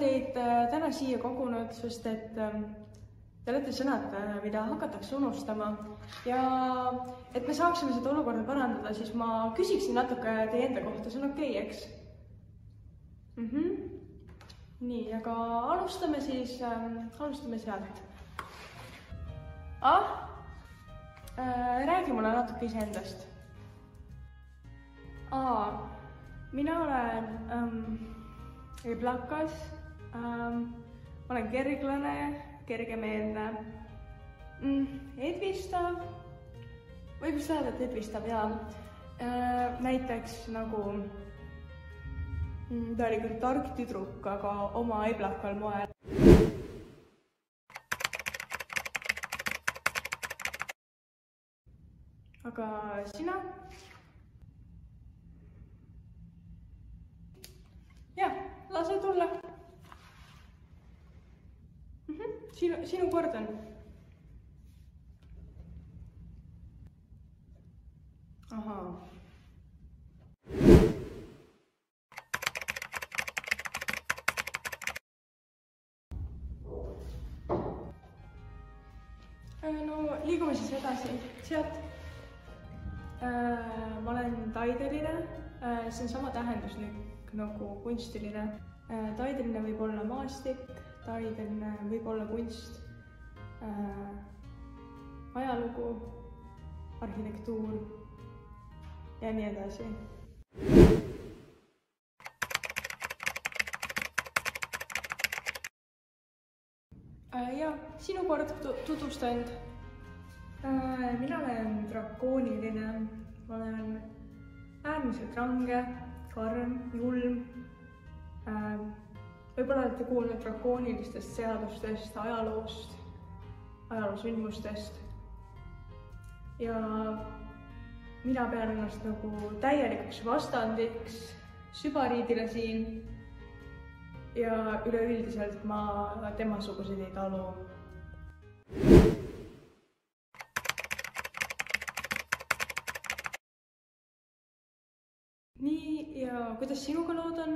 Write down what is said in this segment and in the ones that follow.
teid täna siia kogunud, sest et te olete sõnad, mida hakatakse unustama ja et me saaksime seda olukorda parandada, siis ma küsiksin natuke teie enda kohta, see on okei, eks? Nii, aga alustame sealt. Räägi mulle natuke iseendast. Mina olen eblakas, ma olen kerglane, kergemeelne, edvistav, võib just öelda, et edvistav ja näiteks nagu ta oli küll tark tüdruk, aga oma eblakal moel. Aga sina? Jah, lase tulla. Sinu kord on. Ahaa. No liigume siis edasi. Sealt ma olen taideline, see on sama tähenduslik nagu kunstiline. Taideline võib olla maastik, taideline võib olla kunst, ajalugu, arhitektuur ja nii edasi. Ja sinu kord tutvusta end. Mina olen drakooniline, ma olen äärmiselt range, karm, julm. Võib-olla olete kuulnud drakoonilistest seadustest, ajaloost, ajaloosündmustest. Ja mina pean ennast nagu täielikuks vastandiks sübariidile siin. Ja üleüldiselt ma temasuguseid ei talu. Nii, ja kuidas sinuga lood on?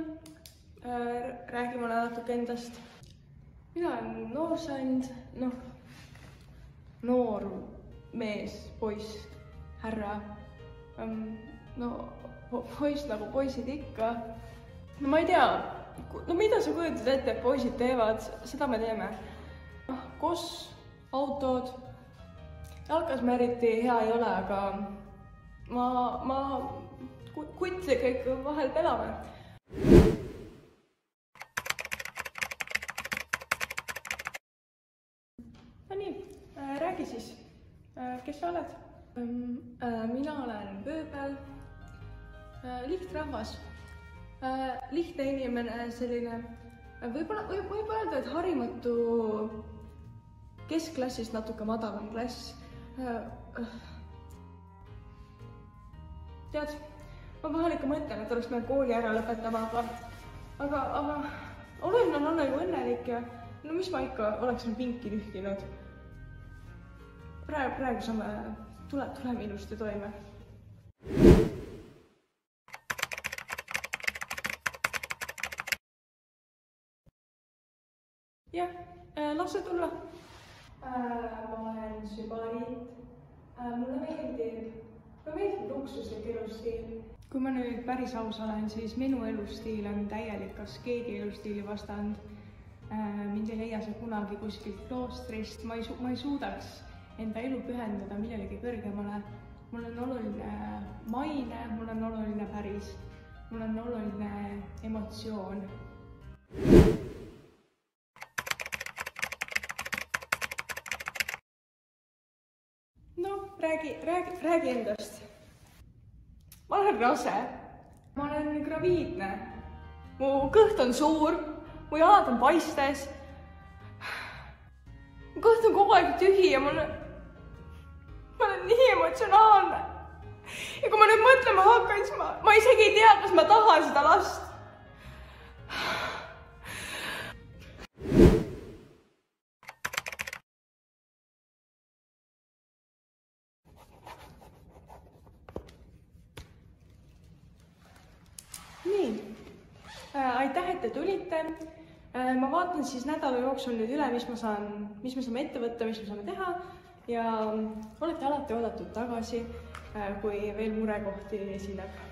Räägi mulle natuke endast. Mina olen noorsand, noor mees, poiss, härra. No, poiss nagu poisid ikka. No ma ei tea, mida sa kujutad ette, et poisid teevad, seda me teeme. Koss, autod, jalkas me eriti hea ei ole, aga ma kutliga ikka vahel pelame. No nii, räägi siis, kes sa oled? Mina olen pööbel, lihtrahvas, lihtne inimene, selline, võib öelda, et harimatu keskklassist natuke madalam klass. Tead, ma vahel ikka mõtlen, et oleks meil kooli ära lõpetama, aga oluline on olla ju õnnelik ja no mis ma ikka oleksin pinki nühkinud. Praegu saame, tuleme ilusti toime. Jah, lase tulla. Ma olen sübariit. Mulle meeldib luksuslik elustiil. Kui ma nüüd päris aus olen, siis minu elustiil on täielik askeedi elustiili vastand. Mind ei leia see kunagi kuskilt kloostrist. Ma ei suudaks enda elu pühendada millelegi kõrgemale. Mul on oluline maine, mul on oluline päris, mul on oluline emotsioon. No, räägi endast. Ma olen rase, ma olen graviidne, mu kõht on suur, mu jalad on paistes, mu kõht on kogu aeg tühi ja ma olen nii emotsionaalne. Ja kui ma nüüd mõtlema hakkan, siis ma isegi ei tea, kas ma tahan seda last. Nii, aitäh, et te tulite. Ma vaatan siis nädala jooksul nüüd üle, mis me saame ette võtta, mis me saame teha ja olete alati oodatud tagasi, kui veel murekohti esineb.